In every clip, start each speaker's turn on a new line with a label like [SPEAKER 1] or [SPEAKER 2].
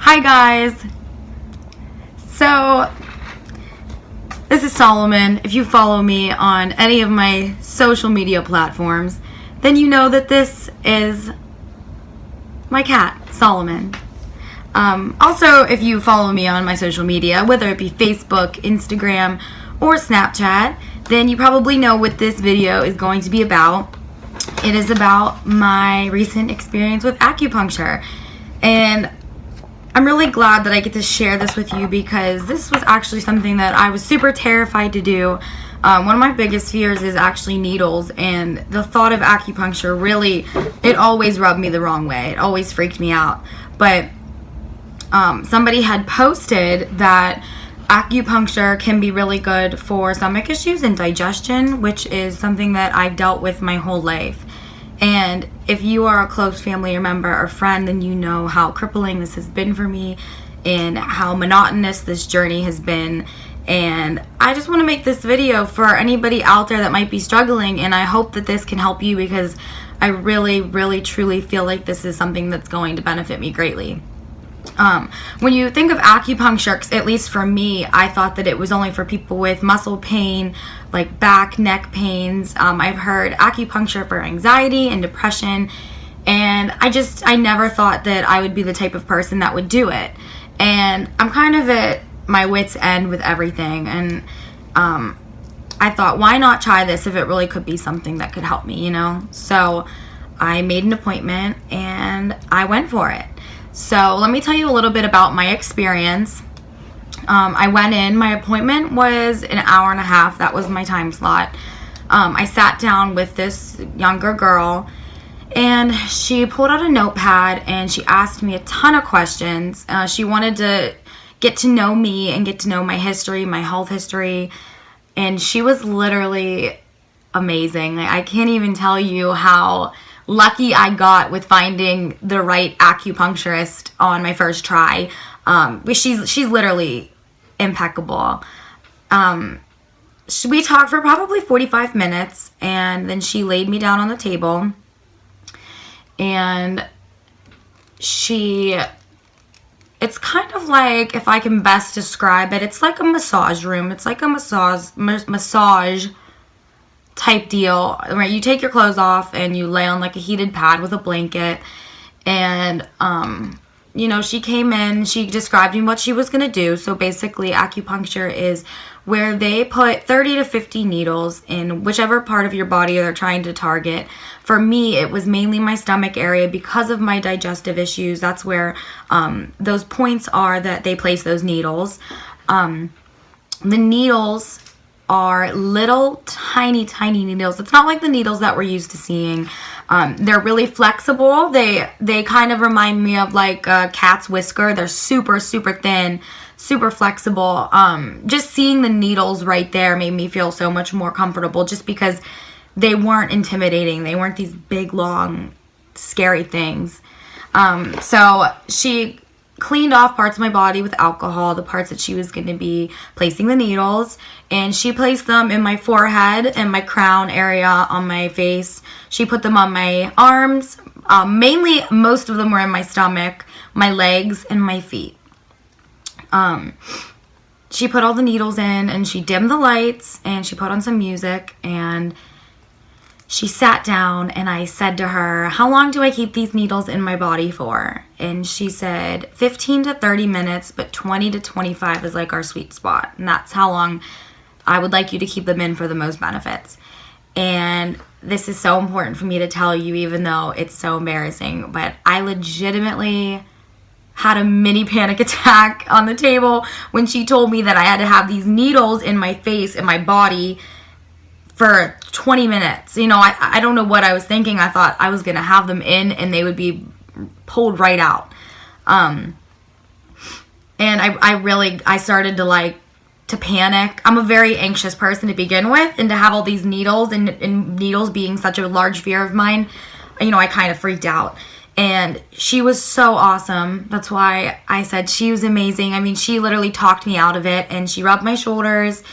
[SPEAKER 1] Hi guys. So this is Solomon. If you follow me on any of my social media platforms, then you know that this is my cat, Solomon. Also, if you follow me on my social media, whether it be Facebook, Instagram, or Snapchat, then you probably know what this video is going to be about. It is about my recent experience with acupuncture. And I'm really glad that I get to share this with you because this was actually something that I was super terrified to do. One of my biggest fears is actually needles, and the thought of acupuncture really, it always rubbed me the wrong way. It always freaked me out. But somebody had posted that acupuncture can be really good for stomach issues and digestion, which is something that I've dealt with my whole life. And if you are a close family member or friend, then you know how crippling this has been for me and how monotonous this journey has been. And I just want to make this video for anybody out there that might be struggling, and I hope that this can help you because I really, really, truly feel like this is something that's going to benefit me greatly. When you think of acupuncture, at least for me, I thought that it was only for people with muscle pain, like back, neck pains. I've heard acupuncture for anxiety and depression, and I never thought that I would be the type of person that would do it. And I'm kind of at my wit's end with everything, and I thought, why not try this if it really could be something that could help me, you know? So I made an appointment and I went for it. So let me tell you a little bit about my experience. I went in, my appointment was an hour and a half. That was my time slot. I sat down with this younger girl, and she pulled out a notepad and she asked me a ton of questions. She wanted to get to know me and get to know my history, my health history, and she was literally amazing. I can't even tell you how lucky I got with finding the right acupuncturist on my first try. She's literally impeccable. We talked for probably 45 minutes, and then she laid me down on the table, and it's kind of like, if I can best describe it, it's like a massage room. It's like a massage type deal, right? You take your clothes off and you lay on like a heated pad with a blanket, and she came in, she described me what she was going to do. So basically acupuncture is where they put 30 to 50 needles in whichever part of your body they're trying to target. For me, it was mainly my stomach area because of my digestive issues. That's where those points are that they place those needles. The needles are little tiny needles. It's not like the needles that we're used to seeing. They're really flexible. They kind of remind me of like a cat's whisker. They're super thin, super flexible. Just seeing the needles right there made me feel so much more comfortable, just because they weren't intimidating. They weren't these big, long, scary things. So she cleaned off parts of my body with alcohol, the parts that she was going to be placing the needles, and she placed them in my forehead and my crown area on my face. She put them on my arms. Mainly, most of them were in my stomach, my legs, and my feet. She put all the needles in, and she dimmed the lights, and she put on some music, and she sat down, and I said to her, how long do I keep these needles in my body for? And she said 15 to 30 minutes, but 20 to 25 is like our sweet spot. And that's how long I would like you to keep them in for the most benefits. And this is so important for me to tell you, even though it's so embarrassing, but I legitimately had a mini panic attack on the table when she told me that I had to have these needles in my face and my body for 20 minutes. I don't know what I was thinking. I thought I was going to have them in and they would be pulled right out. And I started to panic. I'm a very anxious person to begin with, and to have all these needles and needles being such a large fear of mine, I kind of freaked out. And she was so awesome. That's why I said she was amazing. I mean, she literally talked me out of it, and she rubbed my shoulders,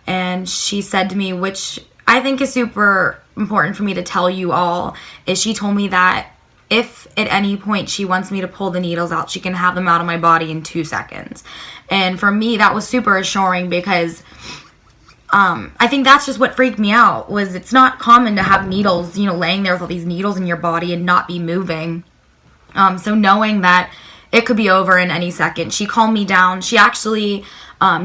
[SPEAKER 1] and she said to me, which I think is super important for me to tell you all, is she told me that if at any point she wants me to pull the needles out, she can have them out of my body in 2 seconds. And for me, that was super assuring because I think that's just what freaked me out, was it's not common to have needles, laying there with all these needles in your body and not be moving. So knowing that it could be over in any second, she calmed me down. She actually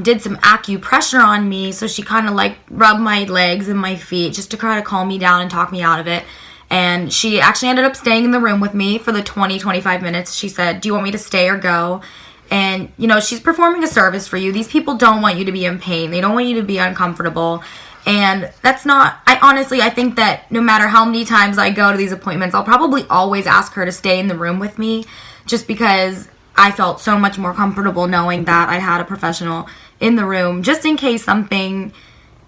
[SPEAKER 1] did some acupressure on me, so she kind of like rubbed my legs and my feet just to try to calm me down and talk me out of it. And she actually ended up staying in the room with me for the 20-25 minutes. She said, "Do you want me to stay or go?" And, she's performing a service for you. These people don't want you to be in pain. They don't want you to be uncomfortable. And that's not, I think that no matter how many times I go to these appointments, I'll probably always ask her to stay in the room with me, just because I felt so much more comfortable knowing that I had a professional in the room, just in case something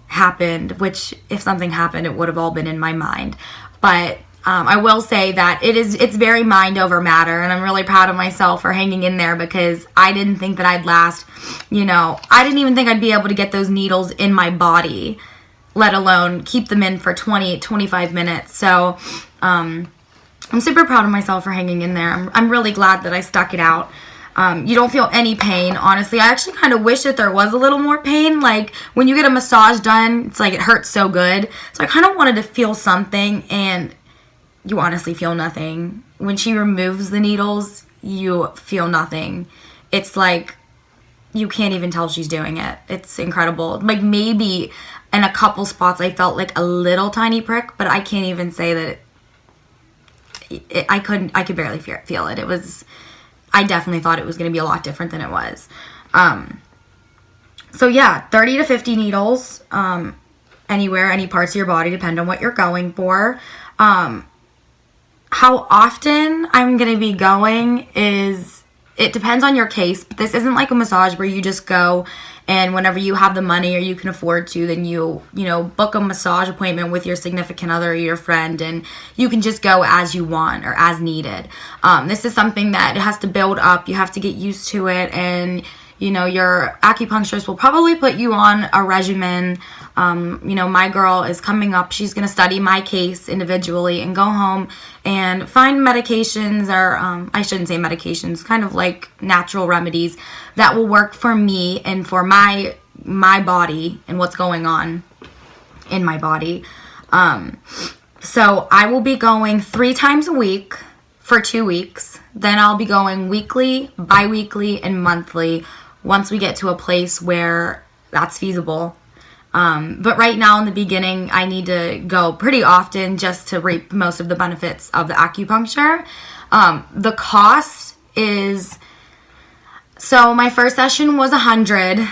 [SPEAKER 1] happened, which if something happened, it would have all been in my mind. But I will say that it's very mind over matter, and I'm really proud of myself for hanging in there, because I didn't think that I'd last, I didn't even think I'd be able to get those needles in my body, let alone keep them in for 20-25 minutes. So I'm super proud of myself for hanging in there. I'm really glad that I stuck it out. You don't feel any pain, honestly. I actually kind of wish that there was a little more pain. Like, when you get a massage done, it's like it hurts so good. So I kind of wanted to feel something, and you honestly feel nothing. When she removes the needles, you feel nothing. It's like you can't even tell she's doing it. It's incredible. Like, maybe in a couple spots I felt like a little tiny prick, but I can't even say that I could barely feel it. I definitely thought it was going to be a lot different than it was. So yeah, 30 to 50 needles, anywhere, any parts of your body, depend on what you're going for. How often I'm going to be going it depends on your case, but this isn't like a massage where you just go and whenever you have the money or you can afford to, then you book a massage appointment with your significant other or your friend, and you can just go as you want or as needed. This is something that has to build up. You have to get used to it, and your acupuncturist will probably put you on a regimen. My girl is coming up. She's going to study my case individually and go home and find medications, or I shouldn't say medications, kind of like natural remedies that will work for me and for my body and what's going on in my body. So I will be going 3 times a week for 2 weeks. Then I'll be going weekly, bi-weekly, and monthly once we get to a place where that's feasible. But right now in the beginning, I need to go pretty often just to reap most of the benefits of the acupuncture. The cost is, so my first session was $100.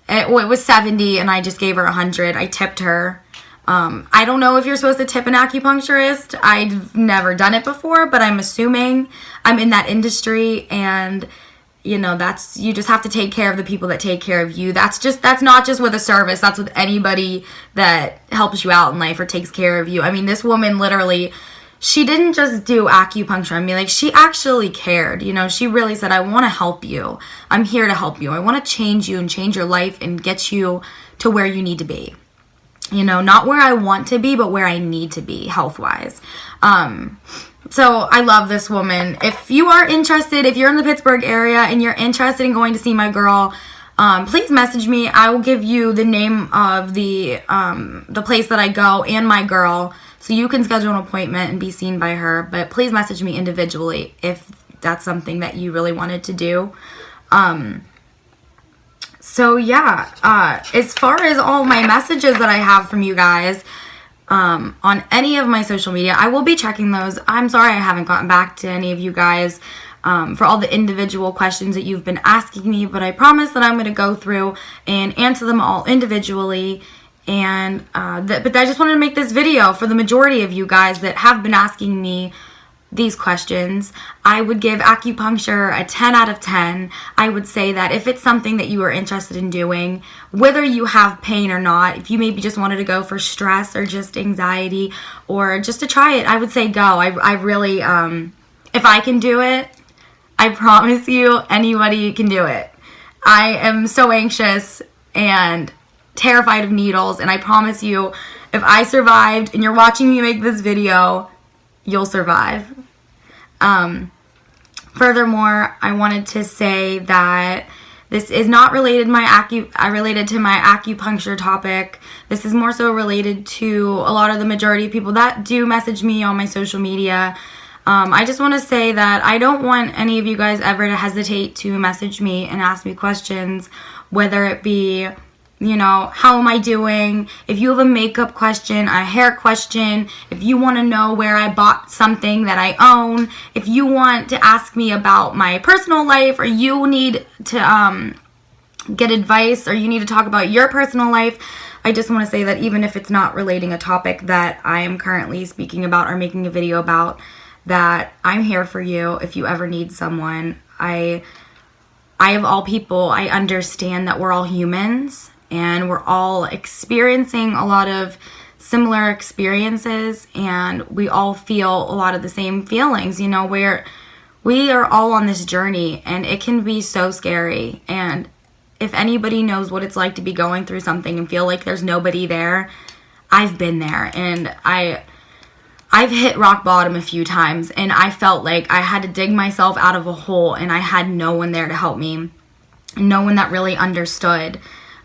[SPEAKER 1] It was $70 and I just gave her $100. I tipped her. I don't know if you're supposed to tip an acupuncturist. I've never done it before, but I'm assuming. I'm in that industry, and you just have to take care of the people that take care of you. That's not just with a service. That's with anybody that helps you out in life or takes care of you. I mean, this woman literally, she didn't just do acupuncture on me. Like, she actually cared. She really said, "I want to help you. I'm here to help you. I want to change you and change your life and get you to where you need to be." Not where I want to be, but where I need to be health-wise. So I love this woman. If you are interested, if you're in the Pittsburgh area and you're interested in going to see my girl, please message me. I will give you the name of the place that I go and my girl, so you can schedule an appointment and be seen by her. But please message me individually if that's something that you really wanted to do. So yeah, as far as all my messages that I have from you guys, on any of my social media, I will be checking those. I'm sorry I haven't gotten back to any of you guys for all the individual questions that you've been asking me, but I promise that I'm going to go through and answer them all individually. And but I just wanted to make this video for the majority of you guys that have been asking me these questions. I would give acupuncture a 10 out of 10. I would say that if it's something that you are interested in doing, whether you have pain or not, if you maybe just wanted to go for stress or just anxiety or just to try it, I would say go. I really, if I can do it, I promise you anybody can do it. I am so anxious and terrified of needles, and I promise you, if I survived and you're watching me make this video, you'll survive. Furthermore, I wanted to say that this is not related to my acupuncture topic. This is more so related to a lot of the majority of people that do message me on my social media. I just want to say that I don't want any of you guys ever to hesitate to message me and ask me questions, whether it be, you know, how am I doing? If you have a makeup question, a hair question, if you want to know where I bought something that I own, if you want to ask me about my personal life, or you need to get advice, or you need to talk about your personal life, I just want to say that even if it's not relating a topic that I am currently speaking about or making a video about, that I'm here for you if you ever need someone. I of all people, I understand that we're all humans and we're all experiencing a lot of similar experiences, and we all feel a lot of the same feelings. You know, we are all on this journey, and it can be so scary. And if anybody knows what it's like to be going through something and feel like there's nobody there, I've been there, and I've hit rock bottom a few times, and I felt like I had to dig myself out of a hole, and I had no one there to help me, no one that really understood.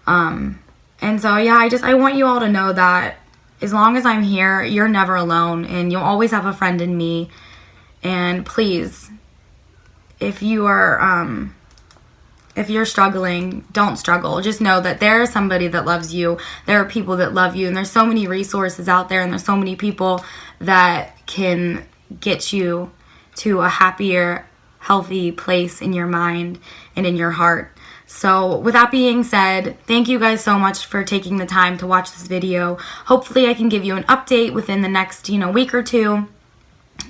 [SPEAKER 1] And so, yeah, I want you all to know that as long as I'm here, you're never alone, and you'll always have a friend in me. And please, if you're struggling, don't struggle. Just know that there is somebody that loves you. There are people that love you, and there's so many resources out there, and there's so many people that can get you to a happier, healthy place in your mind and in your heart. So with that being said, thank you guys so much for taking the time to watch this video. Hopefully I can give you an update within the next, week or two,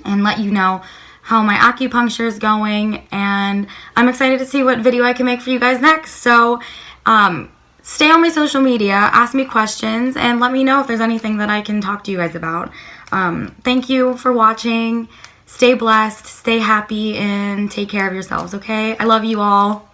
[SPEAKER 1] and let you know how my acupuncture is going, and I'm excited to see what video I can make for you guys next. So stay on my social media, ask me questions, and let me know if there's anything that I can talk to you guys about. Thank you for watching. Stay blessed, stay happy, and take care of yourselves, okay? I love you all.